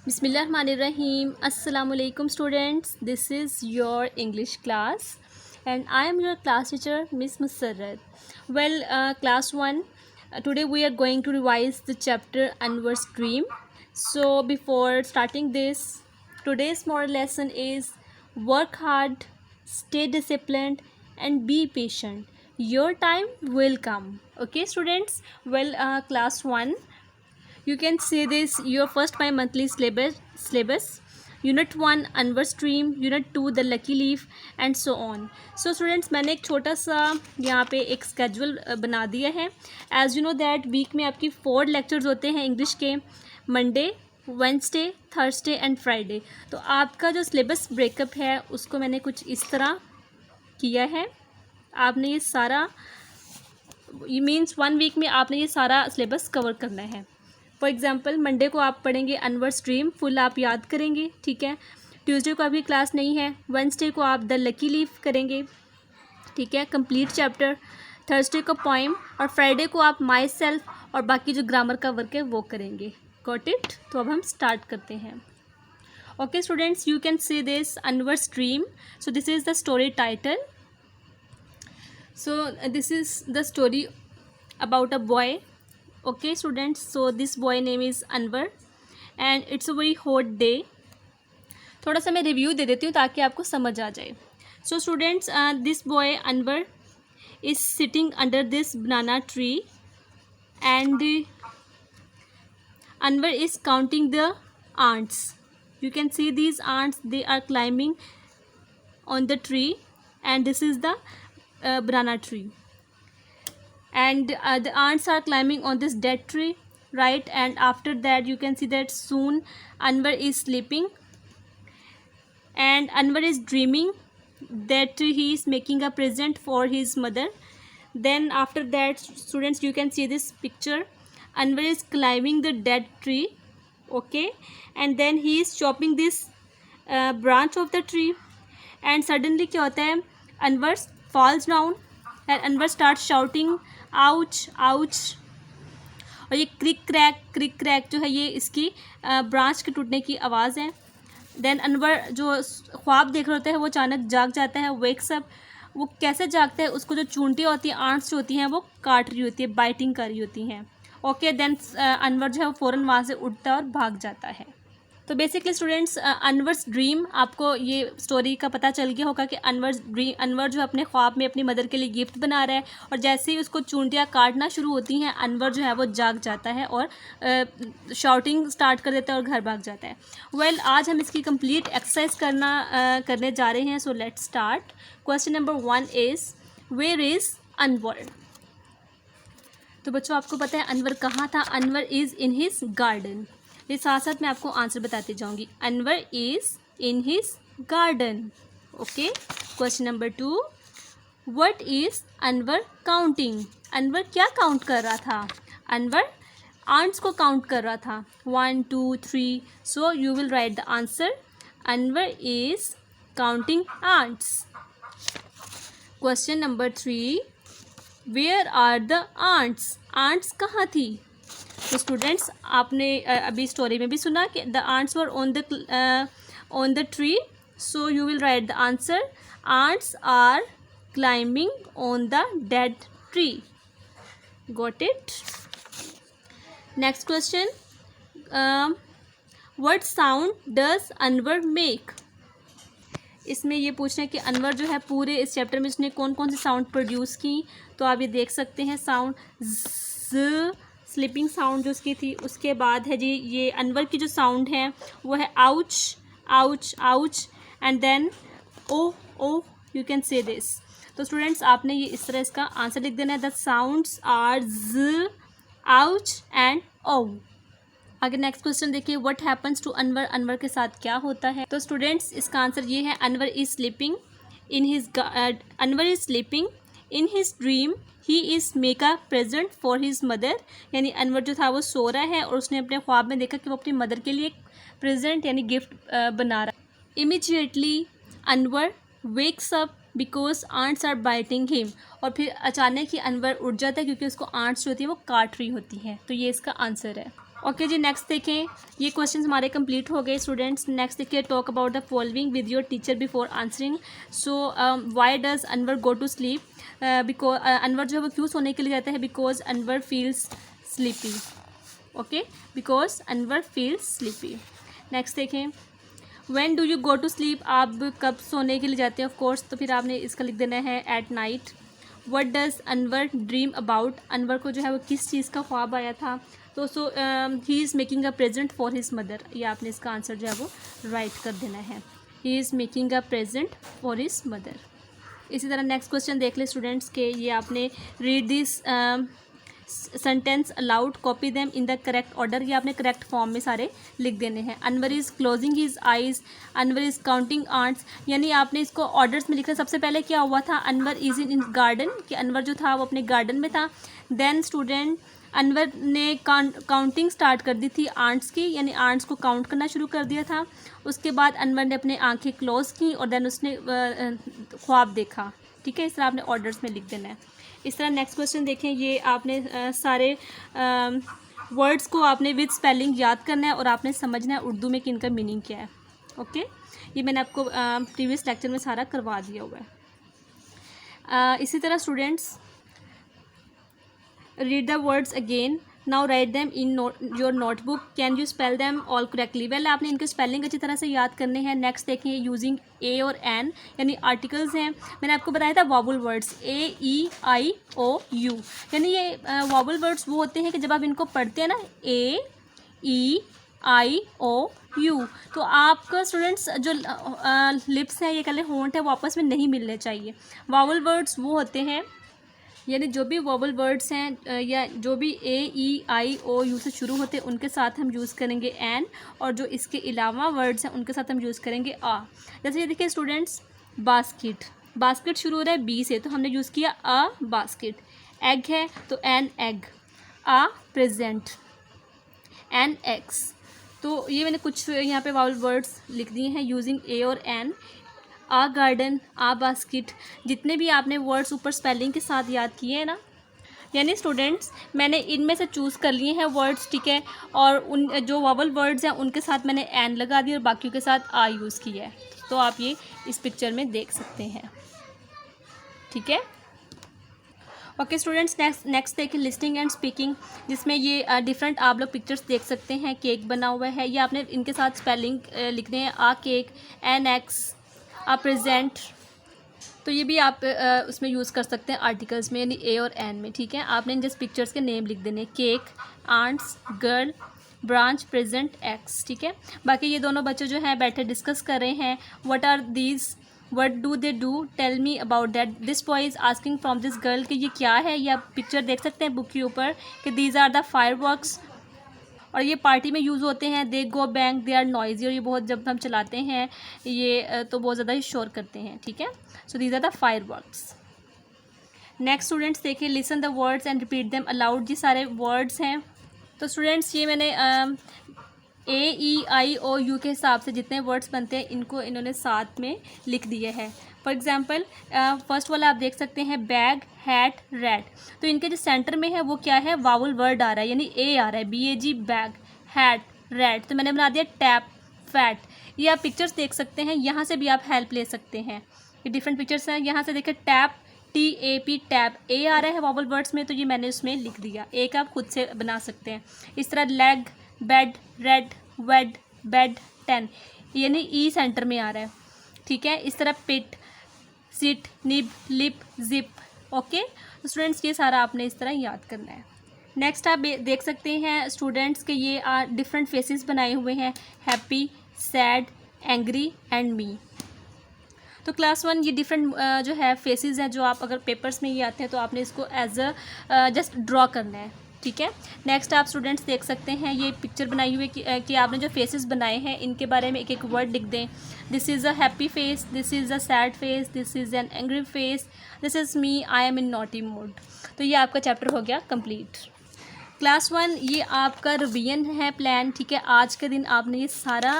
Bismillahirrahmanirrahim. Assalamu alaikum students. This is your English class and I am your class teacher Miss Musarrat. Class 1, today we are going to revise the chapter Anwar's Dream. So before starting this, today's moral lesson is work hard, stay disciplined and be patient. Your time will come. Okay students? Class 1, you can say this your first bi-monthly syllabus. Unit 1 Anwar's Dream, Unit 2 The Lucky Leaf and so on. So students, मैंने एक छोटा सा यहाँ पे एक schedule बना दिया है. As you know that week में आपकी 4 लेक्चर्स होते हैं इंग्लिश के, Monday, Wednesday, Thursday and Friday. तो आपका जो सिलेबस ब्रेकअप है उसको मैंने कुछ इस तरह किया है. आपने ये सारा मीन्स 1 वीक में आपने ये सारा सिलेबस कवर करना है. फॉर एग्ज़ाम्पल, मंडे को आप पढ़ेंगे अनवर्स ड्रीम, फुल आप याद करेंगे, ठीक है. ट्यूसडे को आपकी क्लास नहीं है. वेंसडे को आप द लकी लीफ करेंगे, ठीक है, कंप्लीट चैप्टर. थर्सडे को पोइम और फ्राइडे को आप माई सेल्फ और बाकी जो ग्रामर का वर्क है वो करेंगे. Got it? तो अब हम स्टार्ट करते हैं. Okay students, you can see this Anwar's dream. So this is the story title. So this is the story about a boy. Okay students, so this boy name is Anwar and it's a very hot day. थोड़ा सा मैं review दे देती हूँ ताकि आपको समझ आ जाए. So students, this boy Anwar is sitting under this banana tree and Anwar is counting the ants. You can see these ants, they are climbing on the tree and this is the banana tree. And the ants are climbing on this dead tree, right? And after that you can see that soon Anwar is sleeping and Anwar is dreaming that he is making a present for his mother. Then after that students, you can see this picture. Anwar is climbing the dead tree, okay, and then he is chopping this branch of the tree and suddenly क्या होता है, Anwar falls down and Anwar starts shouting ouch ouch. और ये क्रिक crack जो है ये इसकी branch के टूटने की आवाज़ है. देन अनवर जो ख्वाब देख रहा होता है वो अचानक जाग जाता है, वेक्स अप. वो कैसे जागता है, उसको जो चूंटियाँ होती हैं, आंट्स जो होती हैं वो काट रही होती है, बाइटिंग कर रही होती हैं. ओके, देन अनवर जो है वो फ़ौरन वहाँ से उठता है और भाग जाता है. तो बेसिकली स्टूडेंट्स, अनवर्स ड्रीम, आपको ये स्टोरी का पता चल गया होगा कि अनवर जो अपने ख्वाब में अपनी मदर के लिए गिफ्ट बना रहा है और जैसे ही उसको चूंटियाँ काटना शुरू होती हैं, अनवर जो है वो जाग जाता है और शाउटिंग स्टार्ट कर देता है और घर भाग जाता है. आज हम इसकी कंप्लीट एक्सरसाइज करने जा रहे हैं. So let's start. Question number 1 is where is Anwar. तो बच्चों, आपको पता है अनवर कहाँ था? Anwar is in his garden. ये साथ साथ मैं आपको आंसर बताती जाऊंगी. Anwar is in his garden. Okay. Question number 2, what is Anwar counting. Anwar क्या काउंट कर रहा था? अनवर आंट्स को काउंट कर रहा था. 1 2 3. So you will write the answer. Anwar is counting ants. Question number 3, where are the ants. Ants कहाँ थी? तो स्टूडेंट्स, आपने अभी स्टोरी में भी सुना कि the ants were on the tree. So you will write the answer. Ants are climbing on the dead tree. Got it? Next question, what sound does Anwar make. इसमें ये पूछना है कि अनवर जो है पूरे इस चैप्टर में उसने कौन कौन सी साउंड प्रोड्यूस की. तो आप ये देख सकते हैं साउंड ज, स्लिपिंग साउंड जो उसकी थी. उसके बाद है जी ये अनवर की जो साउंड है वो है ouch ouch ouch and then oh oh. You can say this. तो स्टूडेंट्स, आपने ये इस तरह इसका आंसर लिख देना है. द साउंड्स आर ज, आउच एंड ओ. आगे नेक्स्ट क्वेश्चन देखिए, what happens to Anwar. Anwar के साथ क्या होता है? तो स्टूडेंट्स, इसका आंसर ये है. Anwar is sleeping in his dream. He is make a present for his mother. यानी अनवर जो था वो सो रहा है और उसने अपने ख्वाब में देखा कि वो अपनी मदर के लिए एक प्रेजेंट यानी गिफ्ट बना रहा है. Immediately Anwar wakes up because ants are biting him. और फिर अचानक ही अनवर उठ जाता है क्योंकि उसको आंट्स जो होती है वो काट रही होती हैं. तो ये इसका आंसर है. ओके जी, नेक्स्ट देखें, ये क्वेश्चंस हमारे कंप्लीट हो गए स्टूडेंट्स। नेक्स्ट देखिए, talk about the following with your teacher before answering. So why does Anwar go to sleep? Because Anwar जो है वो क्यों सोने के लिए जाता है? Because Anwar feels sleepy. Okay, because Anwar feels sleepy. Next देखें, when do you go to sleep? आप कब सोने के लिए जाते हैं? ऑफ कोर्स, तो फिर आपने इसका लिख देना है at night. What does Anwar dream about? Anwar को जो है वो किस चीज़ का ख्वाब आया था? तो he is making a present for his mother. ये आपने इसका आंसर जो है वो राइट कर देना है। He is making a present for his mother. इसी तरह नेक्स्ट क्वेश्चन देख ले स्टूडेंट्स के, ये आपने read this sentence aloud, copy them in the correct order. ये आपने करेक्ट फॉर्म में सारे लिख देने हैं। Anwar is closing his eyes, Anwar is counting ants, यानी आपने इसको ऑर्डर्स में लिखना। सबसे पहले क्या हुआ था? अनवर इज़ इन गार्डन, कि अनवर जो था वो अपने गार्डन में था। देन स्टूडेंट अनवर ने काउंटिंग स्टार्ट कर दी थी आंट्स की, यानी आंट्स को काउंट करना शुरू कर दिया था। उसके बाद अनवर ने अपने आंखें क्लोज की और देन उसने ख्वाब देखा। ठीक है, इस तरह आपने ऑर्डर्स में लिख देना है। इस तरह नेक्स्ट क्वेश्चन देखें, ये आपने सारे वर्ड्स को आपने विद स्पेलिंग याद करना है और आपने समझना है उर्दू में कि इनका मीनिंग क्या है। ओके, ये मैंने आपको प्रीवियस लेक्चर में सारा करवा दिया हुआ है। इसी तरह students, read the words again, now write them in your notebook, can you spell them all correctly? well, आपने इनके स्पेलिंग अच्छी तरह से याद करने हैं। नेक्स्ट देखें, यूजिंग ए और एन, यानी आर्टिकल्स हैं। मैंने आपको बताया था vowel words, A E I O U, यानी ये वॉवल वर्ड्स वो होते हैं कि जब आप इनको पढ़ते हैं ना, ए ई आई ओ यू, तो आपका स्टूडेंट्स जो लिप्स हैं, ये कल होंठ है, वो आपस में नहीं मिलने चाहिए। वॉवल वर्ड्स वो होते हैं, यानी जो भी वॉवल वर्ड्स हैं या जो भी ए ई आई ओ यू से शुरू होते हैं उनके साथ हम यूज़ करेंगे एन, और जो इसके अलावा वर्ड्स हैं उनके साथ हम यूज़ करेंगे आ। जैसे ये देखिए स्टूडेंट्स, बास्केट, बास्केट शुरू हो रहा है बी से, तो हमने यूज़ किया अ बास्केट। एग है तो an egg. A present, an axe. तो ये मैंने कुछ यहाँ पे वॉवल वर्ड्स लिख दिए हैं यूजिंग ए और एन। आ गार्डन, आ बास्केट, जितने भी आपने वर्ड्स ऊपर स्पेलिंग के साथ याद किए हैं ना, यानी स्टूडेंट्स मैंने इनमें से चूज़ कर लिए हैं वर्ड्स, ठीक है, और उन जो वॉवल वर्ड्स हैं उनके साथ मैंने एन लगा दी और बाकियों के साथ आ यूज़ किया है। तो आप ये इस पिक्चर में देख सकते हैं। ठीक है, ओके स्टूडेंट्स, नेक्स्ट देखिए लिस्निंग एंड स्पीकिंग, जिसमें ये डिफरेंट आप लोग पिक्चर्स देख सकते हैं। केक बना हुआ है, ये आपने इनके साथ स्पेलिंग लिखने हैं, आ केक, एन एक्स, आ प्रेजेंट। तो ये भी आप उसमें यूज़ कर सकते हैं आर्टिकल्स में, यानी ए और एन में। ठीक है, आपने इन जस्ट पिक्चर्स के नेम लिख देने, cake, ants, girl, branch, present, axe. ठीक है, बाकी ये दोनों बच्चे जो हैं बैठे डिस्कस कर रहे हैं। What are these, what do they do, tell me about that. This boy is asking from this girl कि ये क्या है। ये आप पिक्चर देख सकते हैं बुक के ऊपर कि दीज आर द फायरवर्क्स, और ये पार्टी में यूज़ होते हैं। दे गो बैंग, दे आर नॉइजी, और ये बहुत जब हम चलाते हैं ये तो बहुत ज़्यादा ही शोर करते हैं। ठीक है, so these are the fireworks. Next students देखिए, listen the words and repeat them aloud. जी सारे वर्ड्स हैं। तो स्टूडेंट्स ये मैंने ए ई आई ओ यू के हिसाब से जितने वर्ड्स बनते हैं इनको इन्होंने साथ में लिख दिए हैं। फॉर एग्जाम्पल फर्स्ट वाला आप देख सकते हैं, बैग, हैट, रेड। तो इनके जो सेंटर में है वो क्या है, वावल वर्ड आ रहा है, यानी ए आ रहा है, बी ए जी, बैग, हैट, रेड। तो मैंने बना दिया टैप, फैट। ये आप पिक्चर्स देख सकते हैं, यहाँ से भी आप हेल्प ले सकते हैं। ये डिफरेंट पिक्चर्स हैं, यहाँ से देखें tap, T A P, tap, A आ रहा है वावल वर्ड्स में, तो ये मैंने उसमें लिख दिया। एक आप खुद से बना सकते हैं। इस तरह लेग, बेड, रेड, वेड, बेड, 10, यानी ई सेंटर में आ रहा है। ठीक है, इस तरह pit, sit, nib, lip, zip. Okay, तो स्टूडेंट्स ये सारा आपने इस तरह याद करना है। नेक्स्ट आप देख सकते हैं स्टूडेंट्स के ये डिफरेंट फेसेस बनाए हुए हैं, happy, sad, angry and me. तो क्लास 1 ये डिफरेंट जो है फेसेस हैं, जो आप अगर पेपर्स में ये आते हैं तो आपने इसको एज अ जस्ट ड्रॉ करना है। ठीक है, नेक्स्ट आप स्टूडेंट्स देख सकते हैं ये पिक्चर बनाई हुई कि आपने जो फेसेस बनाए हैं इनके बारे में एक एक वर्ड लिख दें। This is a happy face, this is a sad face, this is an angry face, this is me, I am in naughty mood. तो ये आपका चैप्टर हो गया कंप्लीट। क्लास 1 ये आपका रिवीजन है प्लान, ठीक है। आज के दिन आपने ये सारा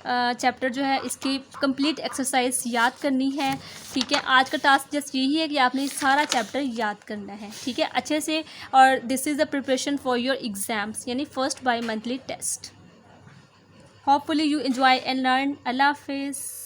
चैप्टर जो है इसकी कंप्लीट एक्सरसाइज याद करनी है, ठीक है। आज का टास्क जस्ट यही है कि आपने ये सारा चैप्टर याद करना है, ठीक है, अच्छे से। और this is the preparation for your exams, यानी first bimonthly test. Hopefully you enjoy and learn. अल्लाह हाफिज़।